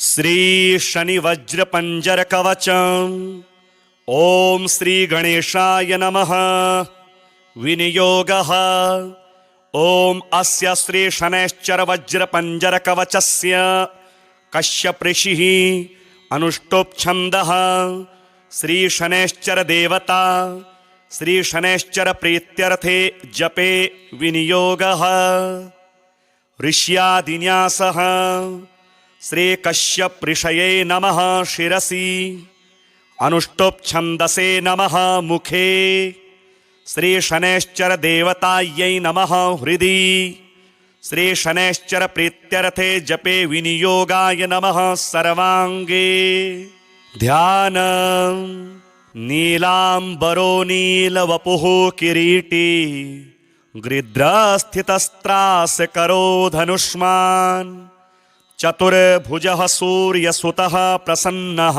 श्री शनि वज्र पंजर कवचम। ओम श्री गणेशाय नमः। विनियोगः। ओम अस्य श्री शनैश्चर वज्र पंजर कवचस्य कश्यप ऋषिः अनुष्टुप् छन्दः। श्री शनैश्चर देवता श्री शनैश्चर प्रीत्यर्थे जपे विनियोगः। ऋष्यादिन्यासः। श्री कश्यप ऋषये नमः शिरसि। अनुष्टुप् छन्दसे नमः मुखे। श्री शनैश्चर देवतायै नमः हृदि। श्री शनैश्चर प्रीत्यर्थे जपे विनियोगाय नमः सर्वांगे। ध्यान। नीलांबरो नीलवपुः किरीटी गृध्रस्थितस्त्रासकरो धनुष्मान्। चतुर्भुजः सूर्यसुतः प्रसन्नः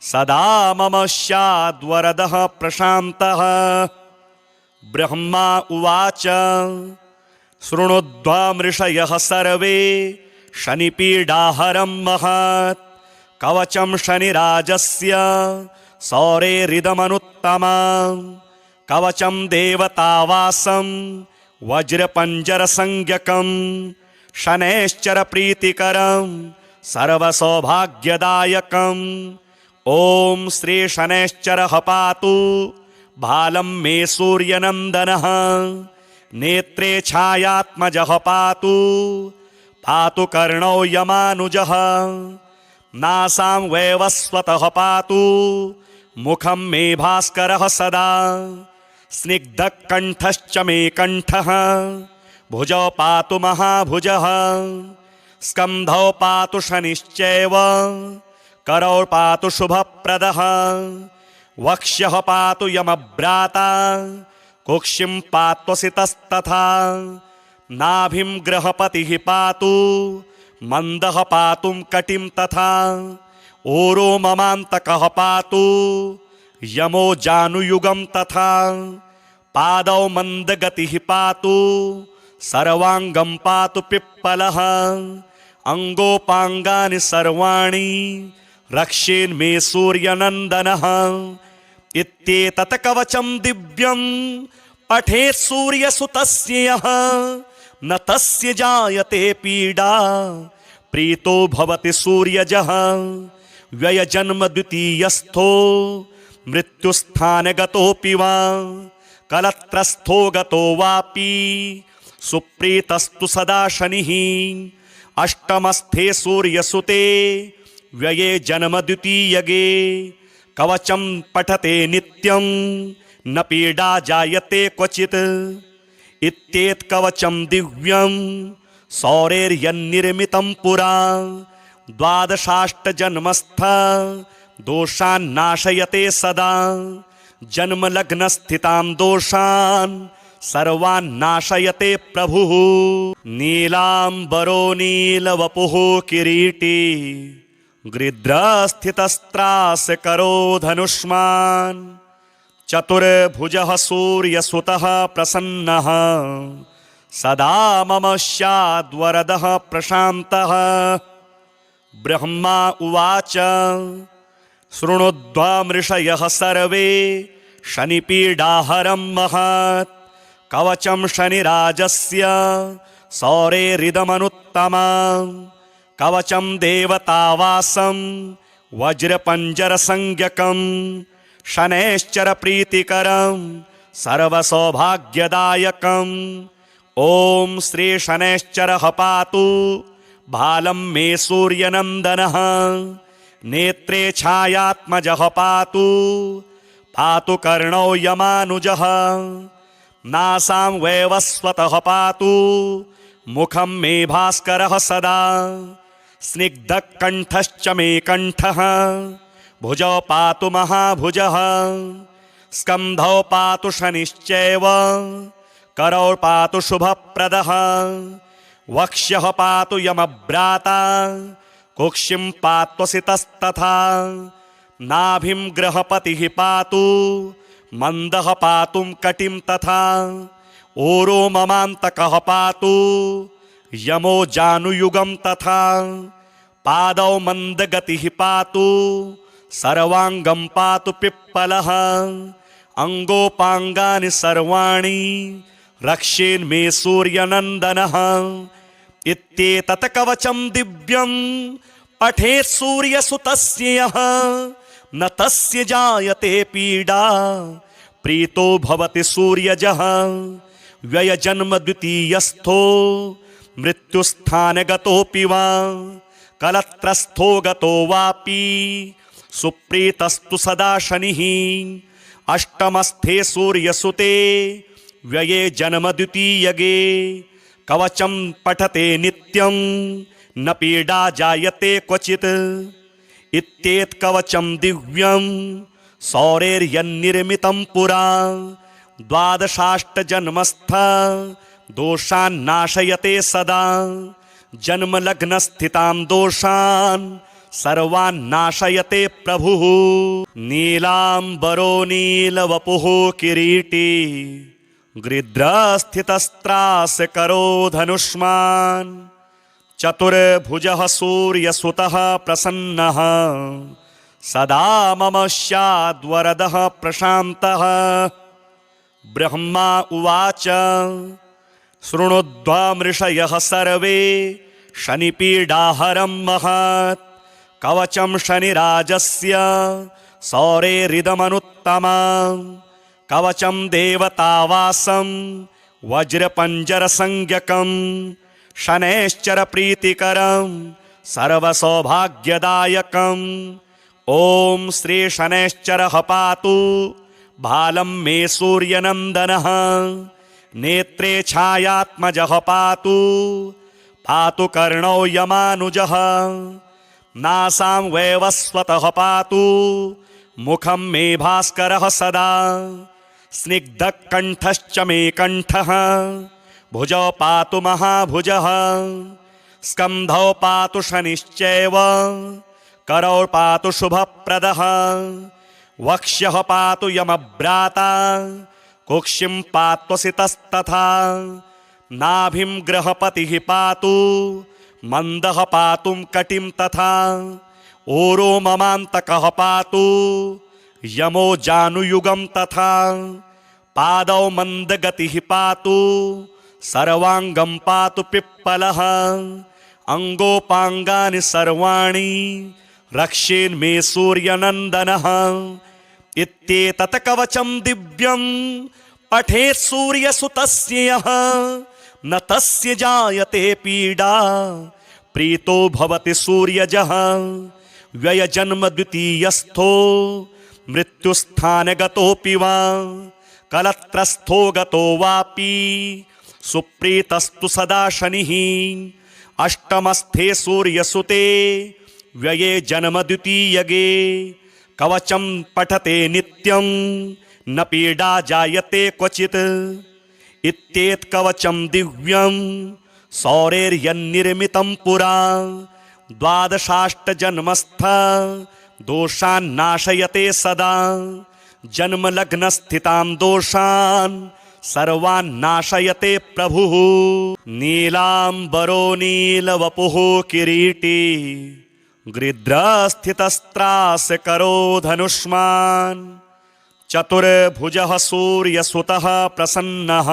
सदा मम स्याद्वरदः प्रशान्तः। ब्रह्मा उवाच शृणुध्वमृषयः सर्वे शनिपीडाहरं महत्। कवचं शनिराजस्य सौरेरिदमनुत्तमं। कवचं देवतावासं वज्रपञ्जरसंज्ञकम्। शनैश्चर प्रीतिकरं सर्वसौभाग्यदायकम्। ओम श्री शनैश्चरः पातु भालं मे सूर्यनन्दनः। नेत्रे छायात्मजः पातु पातु कर्णौ यमानुजः। नासां वैवस्वतः पातु मुखं मे भास्करः सदा। स्निग्धकण्ठश्च मे कण्ठः भुजौ पातु महाभुजः। स्कन्धौ पातु शनिश्चैव करौ पातु शुभप्रदः। वक्ष्यः पातु यमभ्राता कुक्षिं पात्वसितस्तथा। नाभिं ग्रहपतिः पातु मन्दः पातुं कटिं तथा। ऊरो ममान्तकः पातु यमो जानुयुगं तथा। पादौ मन्दगतिः पातु सर्वांगं पातु पिप्पलः। अंगोपांगानि सर्वाणि रक्षेन्मे सूर्यनन्दनः। इत्येतत् कवचं दिव्यं पठेत् सूर्यसुतस्य यः। न तस्य जायते पीडा प्रीतो भवति सूर्यजः। व्ययजन्म द्वितीयस्थो मृत्युस्थानगतोऽपि वा। कलत्रस्थो गतो वापि सुप्रीतस्तु सदा शनिः। अष्टमस्थे सूर्यसुते व्यये जन्म द्वितीयगे। कवचं पठते नित्यं न पीडा जायते क्वचित्। इत्येतत् कवचं दिव्यं सौरेर्यन्निर्मितं पुरा। द्वादशाष्टजन्मस्थ दोषान् नाशयते सदा। जन्मलग्नस्थितां दोषान् सर्वान् नाशयते प्रभुः। नीलांबरो नीलवपुः किरीटी गृध्रस्थितस्त्रासकरो धनुष्मान्। चतुर्भुजः सूर्यसुतः प्रसन्नः सदा मम स्याद्वरदः प्रशान्तः। ब्रह्मा उवाच शृणुध्वमृषयः सर्वे शनिपीडाहरं महत्। कवचं शनिराजस्य सौरेरिदमनुत्तमं। कवचं देवतावासं वज्रपञ्जरसंज्ञकम्। शनैश्चर प्रीतिकरं सर्वसौभाग्यदायकम्। ओम श्री शनैश्चरः पातु भालं मे सूर्यनन्दनः। नेत्रे छायात्मजः पातु पातु कर्णौ यमानुजः। नासां वैवस्वतः पातु मुखं मे भास्करः सदा। स्निग्धकण्ठश्च मे कण्ठः भुजौ पातु महाभुजः। स्कन्धौ पातु शनिश्चैव करौ पातु शुभप्रदः। वक्ष्यः पातु यमभ्राता कुक्षिं पात्वसितस्तथा। नाभिं ग्रहपतिः पातु मन्दः पातुं कटिं तथा। ऊरो ममान्तकः पातु यमो जानुयुगं तथा पादौ मन्दगतिः पातु सर्वाङ्गं पातु पिप्पलः अङ्गोपाङ्गानि सर्वाणि रक्षेन्मे सूर्यनन्दनः इत्येतत् कवचं दिव्यं पठेत् सूर्यसुतस्य यः न तस्य जायते पीडा प्रीतो भवति सूर्यजः व्ययजन्म द्वितीयस्थो मृत्युस्थानगतोऽपि वा कलत्रस्थो गतो वापि सुप्रीतस्तु सदा शनिः अष्टमस्थे सूर्यसुते व्यये जन्म द्वितीयगे कवचं पठते नित्यं न पीडा जायते क्वचित् इत्येतत् कवचं दिव्यं सौरेर्यन्निर्मितं पुरा द्वादशाष्टजन्मस्थ दोषान् नाशयते सदा जन्मलग्नस्थितां दोषान् सर्वान् नाशयते प्रभुः नीलाम्बरो नीलवपुः किरीटी गृध्रस्थितस्त्रासकरो धनुष्मान् चतुर्भुजः सूर्यसुतः प्रसन्नः सदा मम स्याद्वरदः प्रशान्तः ब्रह्मा उवाच शृणुध्वमृषयः सर्वे शनिपीडाहरं महत् कवचं शनिराजस्य सौरेरिदमनुत्तमं कवचं देवतावासं वज्रपञ्जरसंज्ञकं शनैश्चरप्रीतिकरं सर्वसौभाग्यदायकम् ॐ श्री शनैश्चरः पातु भालं मे सूर्यनन्दनः नेत्रे छायात्मजः पातु पातु कर्णौ यमानुजः नासां वैवस्वतः पातु मुखं मे भास्करः सदा स्निग्धकण्ठश्च मे कण्ठः भुजौ पातु महाभुजः स्कन्धौ पातु शनिश्चैव करौ पातु शुभप्रदः वक्ष्यः पातु यमभ्राता कुक्षिं पात्वसितस्तथा नाभिं गृहपतिः पातु मन्दः पातुं कटिं तथा ओरो ममान्तकः पातु यमो जानुयुगं तथा पादौ मन्दगतिः पातु सर्वाङ्गं पातु पिप्पलः अङ्गोपाङ्गानि सर्वाणि रक्षेन्मे सूर्यनन्दनः इत्येतत् कवचं दिव्यं पठेत् सूर्यसुतस्य यः न तस्य जायते पीडा प्रीतो भवति सूर्यजः व्ययजन्म द्वितीयस्थो मृत्युस्थानगतोऽपि वा कलत्रस्थो गतो वापि सुप्रीतस्तु सदा शनिः अष्टमस्थे सूर्यसुते व्यये जन्म द्वितीयगे कवचं पठते नित्यं न पीडा जायते क्वचित् इत्येतत् कवचं दिव्यं सौरेर्यन्निर्मितं पुरा द्वादशाष्टजन्मस्थ दोषान् नाशयते सदा जन्मलग्नस्थितां दोषान् सर्वान् नाशयते प्रभुः नीलाम्बरो नीलवपुः किरीटी गृध्रस्थितस्त्रासकरो धनुष्मान् चतुर्भुजः सूर्यसुतः प्रसन्नः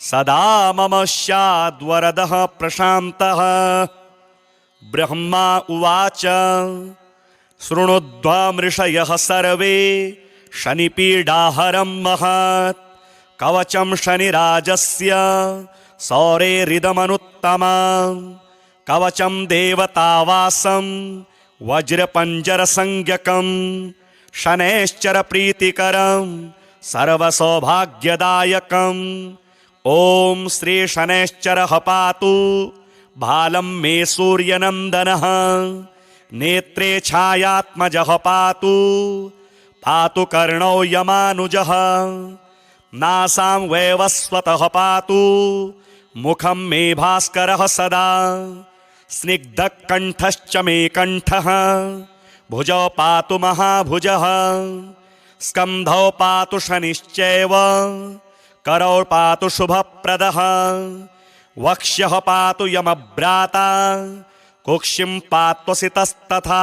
सदा मम स्याद्वरदः प्रशान्तः ब्रह्मा उवाच शृणुध्वमृषयः सर्वे शनिपीडाहरं महत् कवचं शनिराजस्य सौरेरिदमनुत्तमं कवचं देवतावासं वज्रपञ्जरसंज्ञकं शनैश्चरप्रीतिकरं सर्वसौभाग्यदायकम् ॐ श्री शनैश्चरः पातु भालं मे सूर्यनन्दनः नेत्रे छायात्मजः पातु पातु कर्णौ यमानुजः नासां वैवस्वतः पातु मुखं मे भास्करः सदा स्निग्धकण्ठश्च मे कण्ठः भुजौ पातु महाभुजः स्कन्धौ पातु शनिश्चैव करौ पातु शुभप्रदः वक्ष्यः पातु यमभ्राता कुक्षिं पात्वसितस्तथा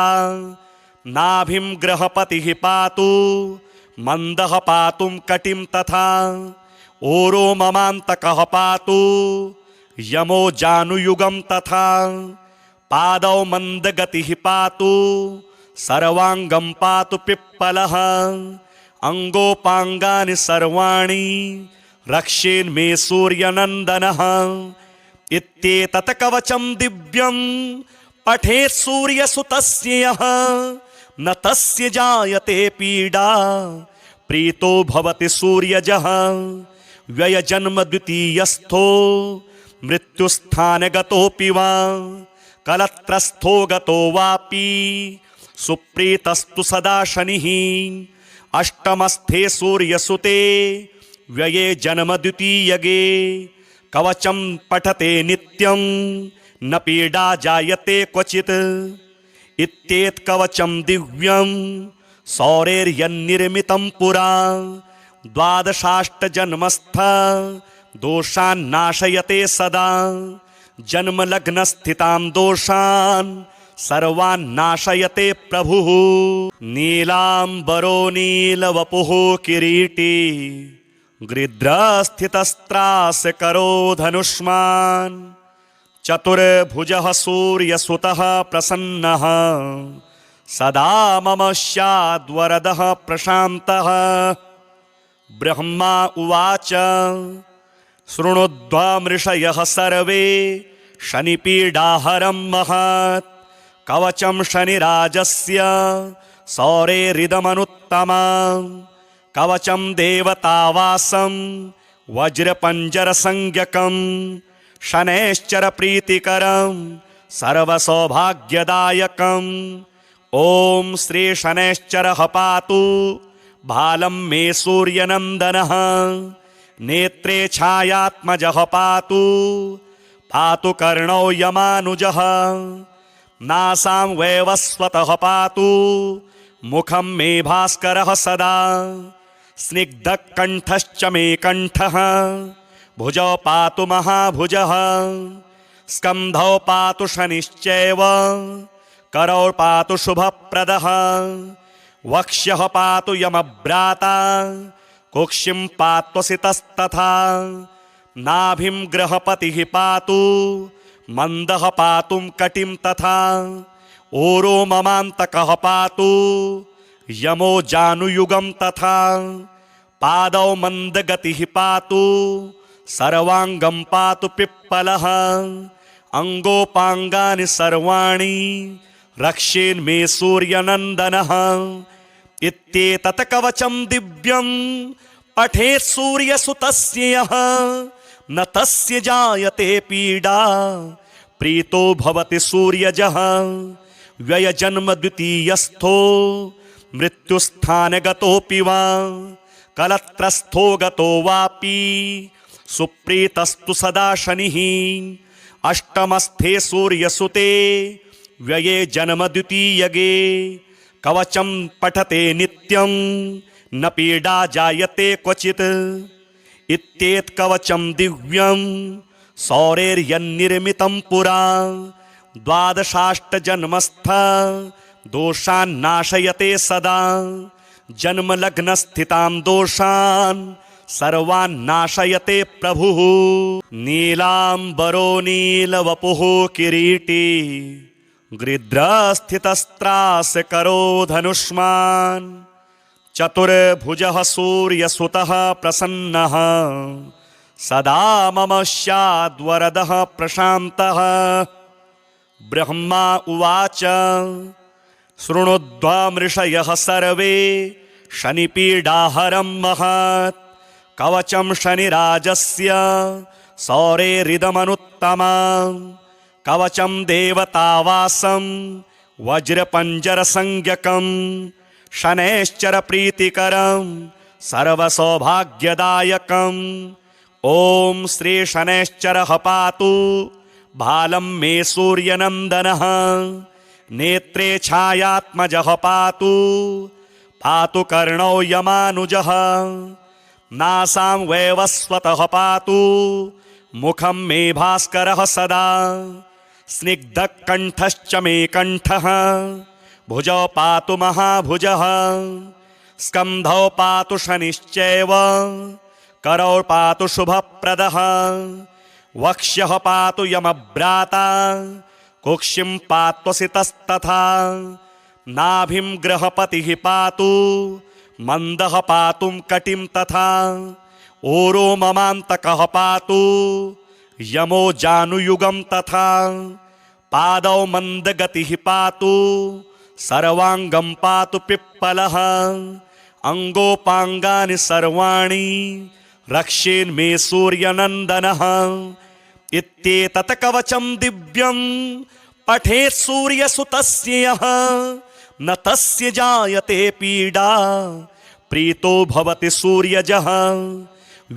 नाभिं गृहपतिः पातु मन्दः पातुं कटिं तथा ओरो ममान्तकः पातु यमो जानुयुगं तथा पादौ मन्दगतिः पातु सर्वाङ्गं पातु पिप्पलः अङ्गोपाङ्गानि सर्वाणि रक्षेन्मे सूर्यनन्दनः इत्येतत् कवचं दिव्यं पठेत् सूर्यसुतस्य यः न तस्य जायते पीडा प्रीतो भवति सूर्यजः व्ययजन्म द्वितीयस्थो मृत्युस्थानगतोऽपि वा कलत्रस्थो गतो वापि सुप्रीतस्तु सदा शनिः अष्टमस्थे सूर्यसुते व्यये जन्म द्वितीयगे कवचं पठते नित्यं न पीडा जायते क्वचित् इत्येतत् कवचं दिव्यं सौरेर्यन्निर्मितं पुरा द्वादशाष्टजन्मस्थ दोषान् नाशयते सदा जन्मलग्नस्थितां दोषान् सर्वान् नाशयते प्रभुः नीलाम्बरो नीलवपुः किरीटी गृध्रस्थितस्त्रासकरो धनुष्मान् चतुर्भुजः सूर्यसुतः प्रसन्नः सदा मम स्याद्वरदः प्रशान्तः ब्रह्मा उवाच शृणुध्वमृषयः सर्वे शनिपीडाहरं महत् कवचं शनिराजस्य सौरेरिदमनुत्तमम् कवचं देवतावासं वज्रपञ्जरसंज्ञकं शनैश्चरप्रीतिकरं सर्वसौभाग्यदायकम् ॐ श्री शनैश्चरः पातु भालं मे सूर्यनन्दनः नेत्रे छायात्मजः पातु पातु कर्णौ यमानुजः नासां वैवस्वतः पातु मुखं मे भास्करः सदा स्निग्धकण्ठश्च मे कण्ठः भुजौ पातु महाभुजः स्कन्धौ पातु शनिश्चैव करौ पातु शुभप्रदः वक्ष्यः पातु यमभ्राता कुक्षिं पात्वसितस्तथा नाभिं गृहपतिः पातु मन्दः पातुं कटिं तथा ओरो ममान्तकः पातु यमो जानुयुगं तथा पादौ मन्दगतिः पातु सर्वाङ्गं पातु पिप्पलः अङ्गोपाङ्गानि सर्वाणि रक्षेन्मे सूर्यनन्दनः इत्येतत् कवचं दिव्यं पठेत् सूर्यसुतस्य यः न तस्य जायते पीडा प्रीतो भवति सूर्यजः व्ययजन्म द्वितीयस्थो मृत्युस्थानगतोऽपि वा कलत्रस्थो गतो वापि सुप्रीतस्तु सदा शनिः अष्टमस्थे सूर्यसुते व्यये जन्म द्वितीयगे कवचं पठते नित्यं न पीडा जायते क्वचित् इत्येतत् कवचं दिव्यं सौरेर्यन्निर्मितं पुरा द्वादशाष्टजन्मस्थ दोषान् नाशयते सदा जन्मलग्नस्थितां दोषान् सर्वान् नाशयते प्रभुः नीलाम्बरो नीलवपुः किरीटी गृध्रस्थितस्त्रासकरो धनुष्मान् चतुर्भुजः सूर्यसुतः प्रसन्नः सदा मम स्याद्वरदः प्रशान्तः ब्रह्मा उवाच शृणुध्वमृषयः सर्वे शनिपीडाहरं महत् कवचं शनिराजस्य सौरेरिदमनुत्तमम् कवचं देवतावासं वज्रपञ्जरसंज्ञकं शनैश्चरप्रीतिकरं सर्वसौभाग्यदायकम् ॐ श्री शनैश्चरः पातु भालं मे सूर्यनन्दनः नेत्रे छायात्मजः पातु पातु कर्णौ यमानुजः नासां वैवस्वतः पातु मुखं मे भास्करः सदा स्निग्धकण्ठश्च मे कण्ठः भुजौ पातु महाभुजः स्कन्धौ पातु शनिश्चैव करौ पातु शुभप्रदः वक्ष्यः पातु यमभ्राता कुक्षिं पात्वसितस्तथा नाभिं गृहपतिः पातु मन्दः पातुं कटिं तथा ओरो ममान्तकः पातु यमो जानुयुगं तथा पादौ मन्दगतिः पातु सर्वाङ्गं पातु पिप्पलः अङ्गोपाङ्गानि सर्वाणि रक्षेन्मे सूर्यनन्दनः इत्येतत् कवचं दिव्यं पठेत् सूर्यसुतस्य यः न तस्य जायते पीडा प्रीतो भवति सूर्यजः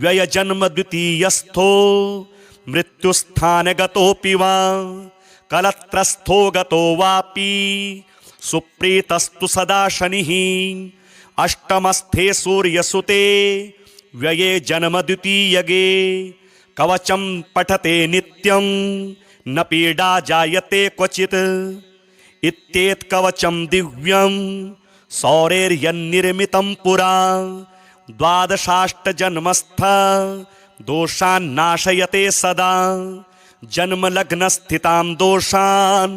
व्ययजन्म द्वितीयस्थो मृत्युस्थानगतोऽपि वा कलत्रस्थो गतो वापि सुप्रीतस्तु सदा शनिः अष्टमस्थे सूर्यसुते व्यये जन्म द्वितीयगे कवचं पठते नित्यं न पीडा जायते क्वचित् इत्येतत् कवचं दिव्यं सौरेर्यन्निर्मितं पुरा द्वादशाष्टजन्मस्थ दोषान् नाशयते सदा जन्मलग्नस्थितां दोषान्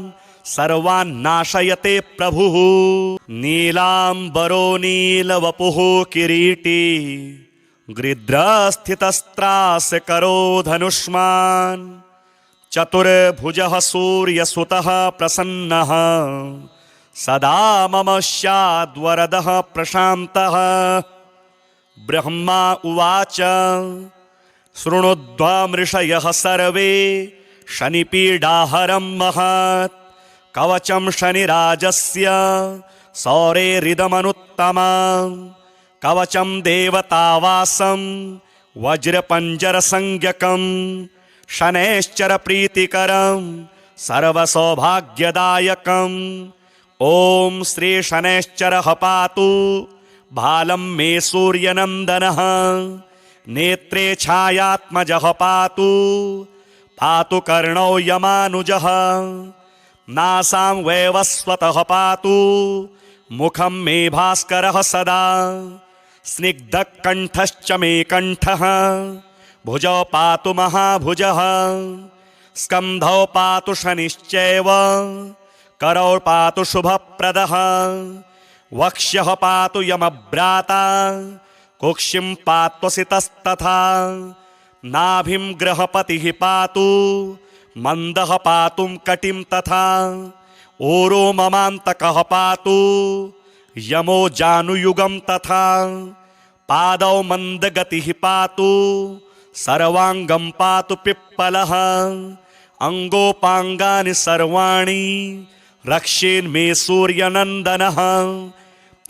सर्वान् नाशयते प्रभुः नीलाम्बरो नीलवपुः किरीटी गृध्रस्थितस्त्रासकरो धनुष्मान् चतुर्भुजः सूर्यसुतः प्रसन्नः सदा मम स्याद्वरदः प्रशान्तः ब्रह्मा उवाच शृणुध्वमृषयः सर्वे शनिपीडाहरं महत् कवचं शनिराजस्य सौरेरिदमनुत्तमम् कवचं देवतावासं वज्रपञ्जरसंज्ञकं शनैश्चरप्रीतिकरं सर्वसौभाग्यदायकम् ॐ श्री शनैश्चरः पातु भालं मे सूर्यनन्दनः नेत्रे छायात्मजः पातु पातु कर्णौ यमानुजः नासां वैवस्वतः पातु मुखं मे भास्करः सदा स्निग्धकण्ठश्च मे कण्ठः भुजौ पातु महाभुजः स्कन्धौ पातु शनिश्चैव करौ पातु शुभप्रदः वक्ष्यः पातु यमभ्राता कुक्षिं पात्वसितस्तथा नाभिं गृहपतिः पातु मन्दः पातुं कटिं तथा ओरो ममान्तकः पातु यमो जानुयुगं तथा पादौ मन्दगतिः पातु सर्वाङ्गं पातु पिप्पलः अङ्गोपाङ्गानि सर्वाणि रक्षेन्मे सूर्यनन्दनः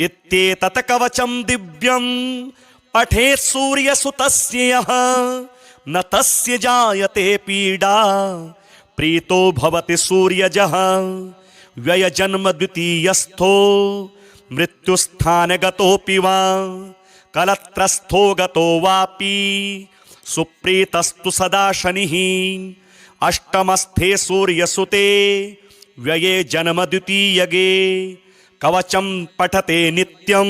इत्येतत् कवचं दिव्यं पठेत् सूर्यसुतस्य यः न तस्य जायते पीडा प्रीतो भवति सूर्यजः व्ययजन्म द्वितीयस्थो मृत्युस्थानगतोऽपि वा कलत्रस्थो गतो वापि सुप्रीतस्तु सदा शनिः अष्टमस्थे सूर्यसुते व्यये जन्म द्वितीयगे कवचं पठते नित्यं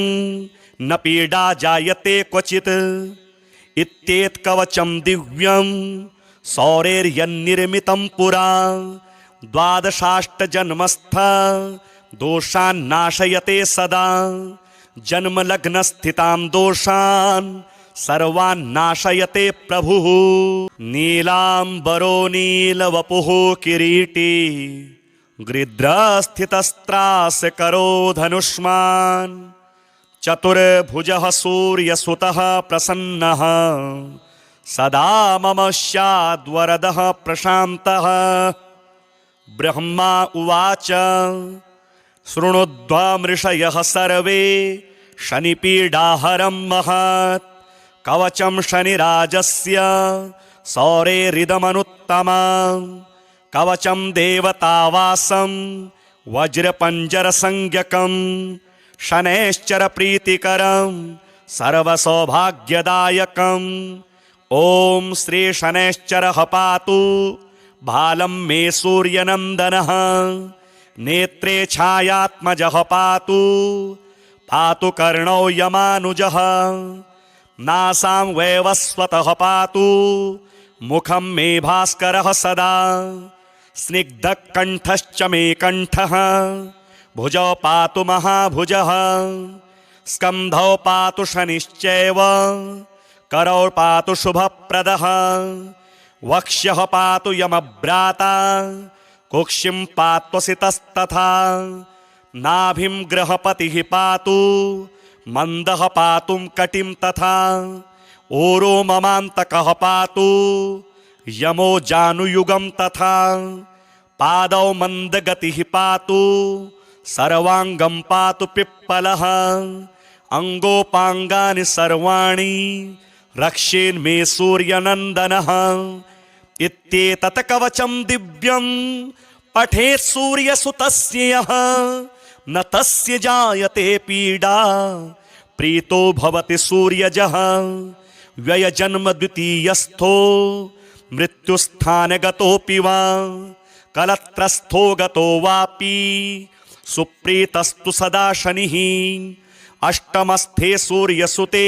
न पीडा जायते क्वचित् इत्येतत् कवचं दिव्यं सौरेर्यन्निर्मितं पुरा द्वादशाष्टजन्मस्थ दोषान् नाशयते सदा जन्मलग्नस्थितां दोषान् सर्वान् नाशयते प्रभुः नीलाम्बरो नीलवपुः किरीटी गृध्रस्थितस्त्रासकरो धनुष्मान् चतुर्भुजः सूर्यसुतः प्रसन्नः सदा मम स्याद्वरदः प्रशान्तः ब्रह्मा उवाच शृणुध्वमृषयः सर्वे शनिपीडाहरं महत् कवचं शनिराजस्य सौरेरिदमनुत्तमम् कवचं देवतावासं वज्रपञ्जरसंज्ञकं शनैश्चरप्रीतिकरं सर्वसौभाग्यदायकम् ॐ श्री शनैश्चरः पातु भालं मे सूर्यनन्दनः नेत्रे छायात्मजः पातु पातु कर्णौ यमानुजः नासां वैवस्वतः पातु मुखं मे भास्करः सदा स्निग्धकण्ठश्च मे कण्ठः भुजौ पातु महाभुजः स्कन्धौ पातु शनिश्चैव करौ पातु शुभप्रदः वक्ष्यः पातु यमभ्राता कुक्षिं पात्वसितस्तथा नाभिं गृहपतिः पातु मन्दः पातुं कटिं तथा ओरो ममान्तकः पातु यमो जानुयुगं तथा पादौ मन्दगतिः पातु सर्वाङ्गं पातु पिप्पलः अङ्गोपाङ्गानि सर्वाणि रक्षेन्मे सूर्यनन्दनः इत्येतत् कवचं दिव्यं पठेत् सूर्यसुतस्य यः न तस्य जायते पीडा प्रीतो भवति सूर्यजः व्ययजन्म द्वितीयस्थो मृत्युस्थानगतोऽपि वा कलत्रस्थो गतो वापि सुप्रीतस्तु सदा शनिः अष्टमस्थे सूर्यसुते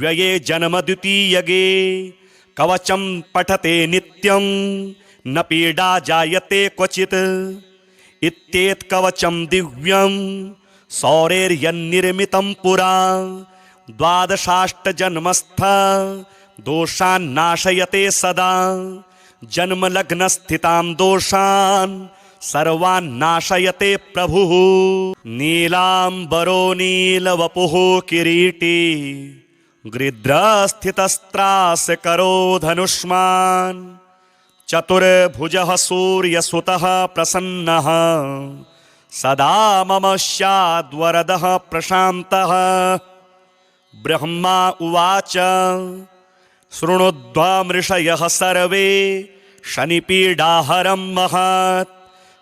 व्यये जन्म द्वितीयगे कवचं पठते नित्यं न पीडा जायते क्वचित् इत्येतत् कवचं दिव्यं सौरेर्यन्निर्मितं पुरा द्वादशाष्टजन्मस्थ दोषान् नाशयते सदा जन्मलग्नस्थितां दोषान् सर्वान् नाशयते प्रभुः नीलाम्बरो नीलवपुः किरीटी गृध्रस्थितस्त्रासकरो धनुष्मान् चतुर्भुजः सूर्यसुतः प्रसन्नः सदा मम स्याद्वरदः प्रशान्तः ब्रह्मा उवाच शृणुध्वमृषयः सर्वे शनिपीडाहरं महत्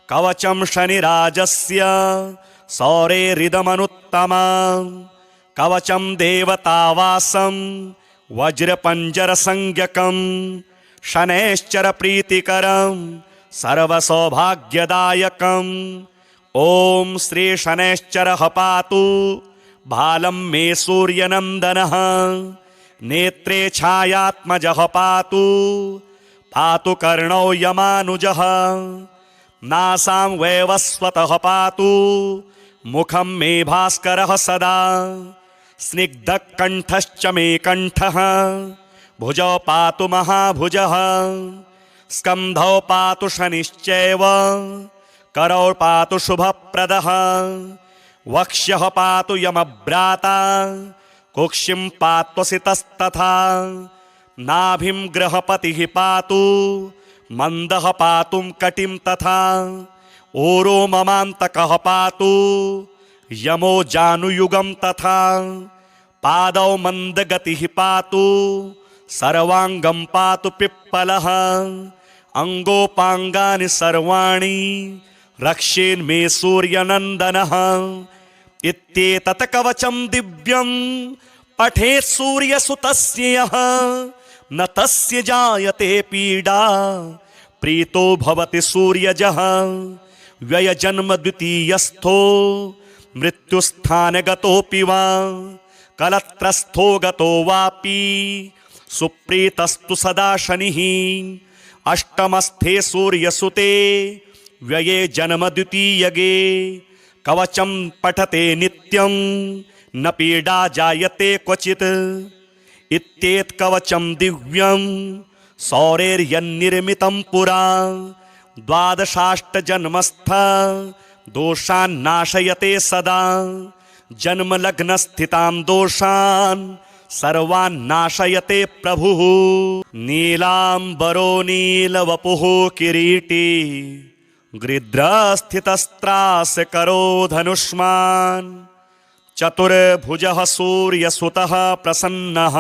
कवचं शनिराजस्य सौरेरिदमनुत्तमं कवचं देवतावासं वज्रपञ्जरसंज्ञकं शनैश्चरप्रीतिकरं सर्वसौभाग्यदायकम् ॐ श्री शनैश्चरः पातु भालं मे सूर्यनन्दनः नेत्रे छायात्मजः पातु पातु कर्णौ यमानुजः नासां वैवस्वतः पातु मुखं मे भास्करः सदा स्निग्धकण्ठश्च मे कण्ठः भुजौ पातु महाभुजः स्कन्धौ पातु शनिश्चैव करौ पातु शुभप्रदः वक्ष्यः पातु यमभ्राता कुक्षिं पात्वसितस्तथा नाभिं गृहपतिः पातु मन्दः पातुं कटिं तथा ओरो ममान्तकः पातु यमो जानुयुगं तथा पादौ मन्दगतिः पातु सर्वाङ्गं पातु पिप्पलः अङ्गोपाङ्गानि सर्वाणि रक्षेन्मे सूर्यनन्दनः इत्येतत् कवचं दिव्यं पठेत् सूर्यसुतस्य यः न तस्य जायते पीडा प्रीतो भवति सूर्यजः व्ययजन्म द्वितीयस्थो मृत्युस्थानगतोऽपि वा कलत्रस्थो गतो वापि सुप्रीतस्तु सदा शनिः अष्टमस्थे सूर्यसुते व्यये जन्म द्वितीयगे कवचं पठते नित्यं न पीडा जायते क्वचित् इत्येतत् कवचं दिव्यं सौरेर्यन्निर्मितं पुरा द्वादशाष्टजन्मस्थ दोषान् नाशयते सदा जन्मलग्नस्थितां दोषान् सर्वान् नाशयते प्रभुः नीलाम्बरो नीलवपुः किरीटी गृध्रस्थितस्त्रासकरो धनुष्मान् चतुर्भुजः सूर्यसुतः प्रसन्नः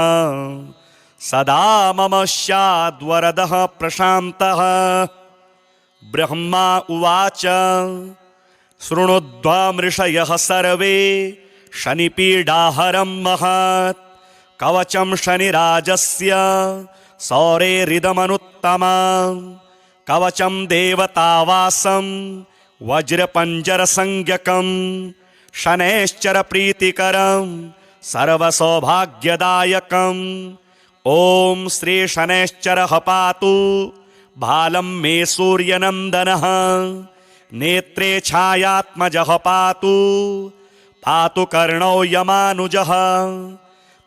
सदा मम स्याद्वरदः प्रशान्तः ब्रह्मा उवाच शृणुध्वमृषयः सर्वे शनिपीडाहरं महत् कवचं शनिराजस्य सौरेरिदमनुत्तमं कवचं देवतावासं वज्रपञ्जरसंज्ञकं शनैश्चरप्रीतिकरं सर्वसौभाग्यदायकं ॐ श्री शनैश्चरः पातु भालं मे सूर्यनन्दनः नेत्रे छायात्मजः पातु पातु कर्णौ यमानुजः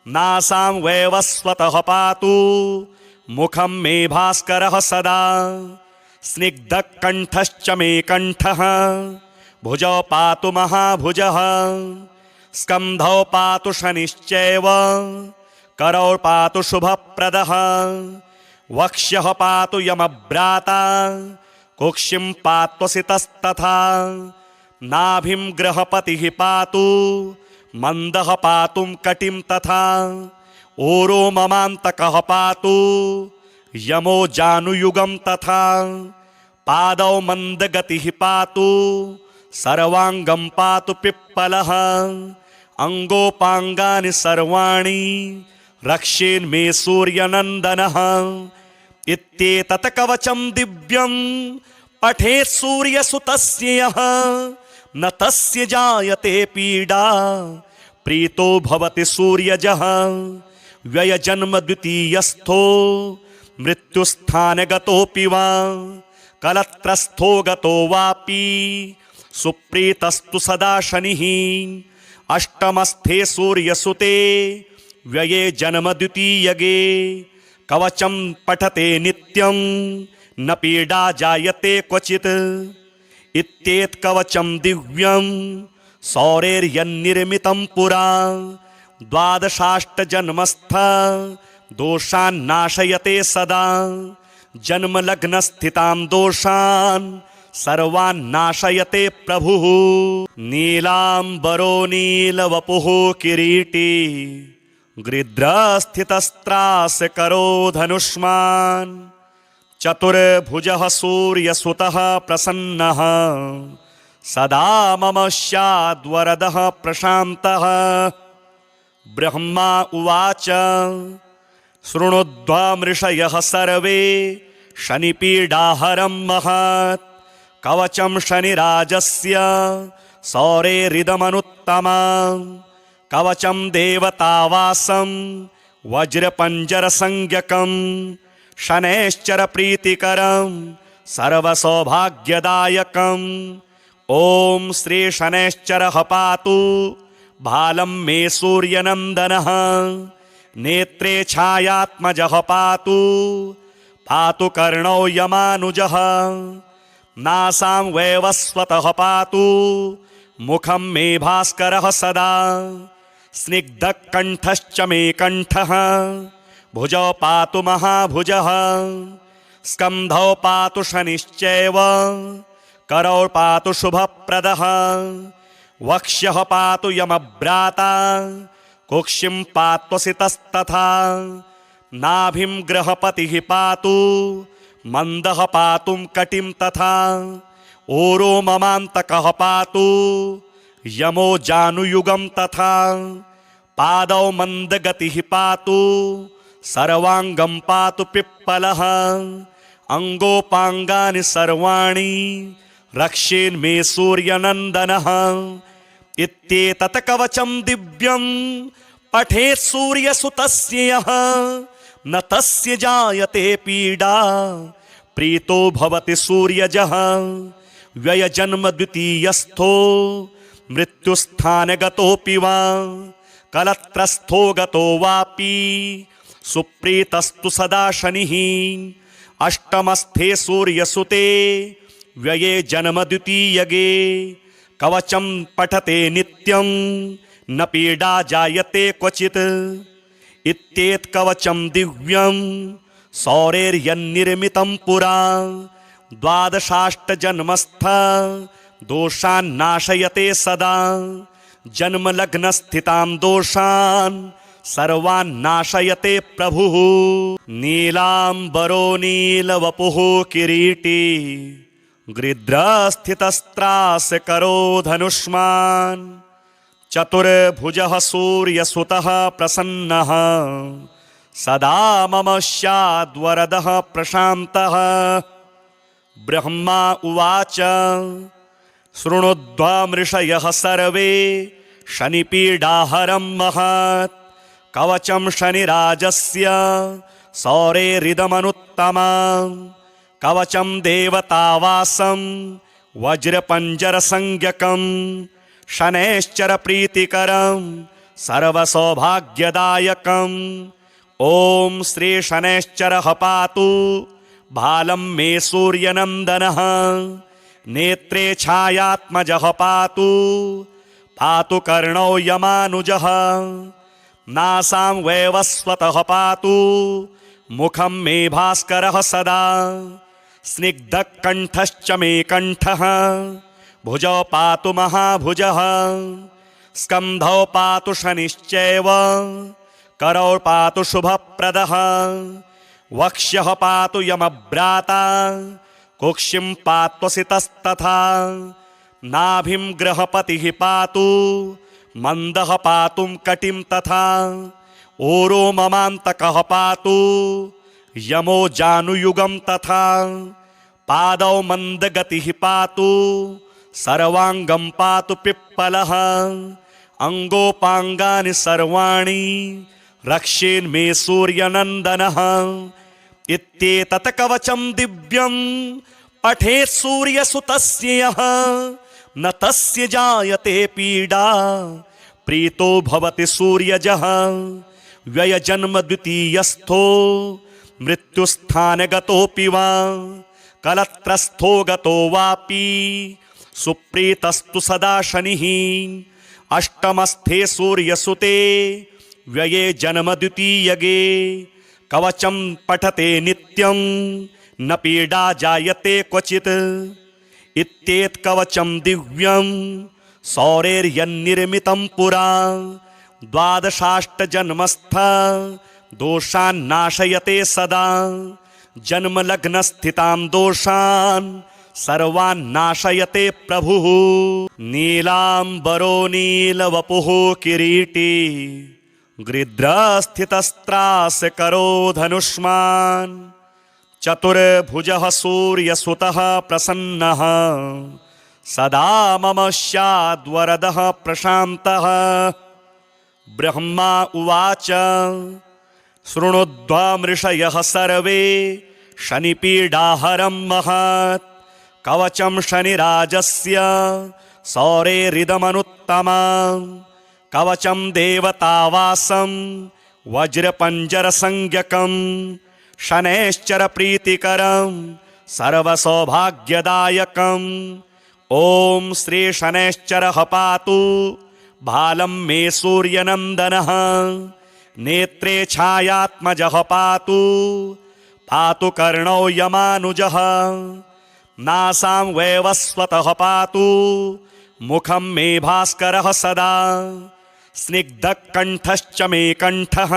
नासां वैवस्वतः पातु मुखं मे भास्करः सदा स्निग्धकण्ठश्च मे कण्ठः भुजौ पातु महाभुजः स्कन्धौ पातु शनिश्चैव करौ पातु शुभप्रदः वक्ष्यः पातु यमभ्राता कुक्षिं पात्वसितस्तथा नाभिं गृहपतिः पातु मन्दः पातुं कटिं तथा ऊरो ममान्तकः पातु यमो जानुयुगं तथा पादौ मन्दगतिः पातु सर्वाङ्गं पातु पिप्पलः अङ्गोपाङ्गानि सर्वाणि रक्षेन्मे सूर्यनन्दनः इत्येतत् कवचं दिव्यं पठेत् सूर्यसुतस्य यः न तस्य जायते पीडा प्रीतो भवति सूर्यजः व्ययजन्म द्वितीयस्थो मृत्युस्थानगतोऽपि वा कलत्रस्थो गतो वापि सुप्रीतस्तु सदा शनिः अष्टमस्थे सूर्यसुते व्यये जन्म द्वितीयगे कवचं पठते नित्यं न पीडा जायते क्वचित् इत्येतत् कवचं दिव्यं सौरेर्यन्निर्मितं पुरा द्वादशाष्टजन्मस्थ दोषान्नाशयते सदा जन्मलग्नस्थितां दोषान् सर्वान्नाशयते प्रभुः नीलाम्बरो नीलवपुः किरीटी गृध्रस्थितस्त्रासकरो धनुष्मान् चतुर्भुजः सूर्यसुतः प्रसन्नः सदा मम स्याद्वरदः प्रशान्तः ब्रह्मा उवाच शृणुध्वमृषयः सर्वे शनिपीडाहरं महत् कवचं शनिराजस्य सौरेरिदमनुत्तमं कवचं देवतावासं वज्रपञ्जरसंज्ञकं शनैश्चरप्रीतिकरं सर्वसौभाग्यदायकं ॐ श्री शनैश्चरः पातु भालं मे सूर्यनन्दनः नेत्रे छायात्मजः पातु पातु कर्णौ यमानुजः नासां वैवस्वतः पातु मुखं मे भास्करः सदा स्निग्धकण्ठश्च मे कण्ठः भुजौ पातु महाभुजः स्कन्धौ पातु शनिश्चैव करौ पातु शुभप्रदः वक्ष्यः पातु यमभ्राता कुक्षिं पात्वसितस्तथा नाभिं गृहपतिः पातु मन्दः पातुं कटिं तथा ऊरो ममान्तकः पातु यमो जानुयुगं तथा पादौ मन्दगतिः पातु सर्वाङ्गं पातु पिप्पलः अङ्गोपाङ्गानि सर्वाणि रक्षेन्मे सूर्यनन्दनः इत्येतत् कवचं दिव्यं पठेत् सूर्यसुतस्य यः न तस्य जायते पीडा प्रीतो भवति सूर्यजः व्ययजन्म द्वितीयस्थो मृत्युस्थानगतोऽपि वा कलत्रस्थो गतो वापि सुप्रीतस्तु सदा शनिः अष्टमस्थे सूर्यसुते व्यये जन्म द्वितीयगे कवचं पठते नित्यं न पीडा जायते क्वचित् इत्येतत् कवचं दिव्यं सौरेर्यन्निर्मितं पुरा द्वादशाष्टजन्मस्थ दोषान्नाशयते सदा जन्मलग्नस्थितां दोषान् सर्वान्नाशयते प्रभुः नीलाम्बरो नीलवपुः किरीटी गृध्रस्थितस्त्रासकरो धनुष्मान् चतुर्भुजः सूर्यसुतः प्रसन्नः सदा मम स्याद्वरदः प्रशान्तः ब्रह्मा उवाच शृणुध्वमृषयः सर्वे शनिपीडाहरं महत् कवचं शनिराजस्य सौरेरिदमनुत्तमं कवचं देवतावासं वज्रपञ्जरसंज्ञकं शनैश्चरप्रीतिकरं सर्वसौभाग्यदायकं ॐ श्री शनैश्चरः पातु भालं मे सूर्यनन्दनः नेत्रे छायात्मजः पातु पातु कर्णौ यमानुजः नासां वैवस्वतः पातु मुखं मे भास्करः सदा स्निग्धकण्ठश्च मे कण्ठः भुजौ पातु महाभुजः स्कन्धौ पातु शनिश्चैव करौ पातु शुभप्रदः वक्ष्यः पातु यमभ्राता कुक्षिं पात्वसितस्तथा नाभिं गृहपतिः पातु मन्दः पातुं कटिं तथा ऊरो ममान्तकः पातु यमो जानुयुगं तथा पादौ मन्दगतिः पातु सर्वाङ्गं पातु पिप्पलः अङ्गोपाङ्गानि सर्वाणि रक्षेन्मे सूर्यनन्दनः इत्येतत् कवचं दिव्यं पठेत् सूर्यसुतस्य यः न तस्य जायते पीडा प्रीतो भवति सूर्यजः व्ययजन्म द्वितीयस्थो मृत्युस्थानगतोऽपि वा कलत्रस्थो गतो वापि सुप्रीतस्तु सदा शनिः अष्टमस्थे सूर्यसुते व्यये जन्म द्वितीयगे कवचं पठते नित्यं न पीडा जायते क्वचित् इत्येतत् कवचं दिव्यं सौरेर्यन्निर्मितं पुरा द्वादशाष्टजन्मस्थ दोषान्नाशयते सदा जन्मलग्नस्थितां दोषान् सर्वान्नाशयते प्रभुः नीलाम्बरो नीलवपुः किरीटी गृध्रस्थितस्त्रासकरो धनुष्मान् चतुर्भुजः सूर्यसुतः प्रसन्नः सदा मम स्याद्वरदः प्रशान्तः ब्रह्मा उवाच शृणुध्वमृषयः सर्वे शनिपीडाहरं महत् कवचं शनिराजस्य सौरेरिदमनुत्तमं कवचं देवतावासं वज्रपञ्जरसंज्ञकं शनैश्चरप्रीतिकरं सर्वसौभाग्यदायकं ॐ श्री शनैश्चरः पातु भालं मे सूर्यनन्दनः नेत्रे छायात्मजः पातु पातु कर्णौ यमानुजः नासां वैवस्वतः पातु मुखं मे भास्करः सदा स्निग्धकण्ठश्च मे कण्ठः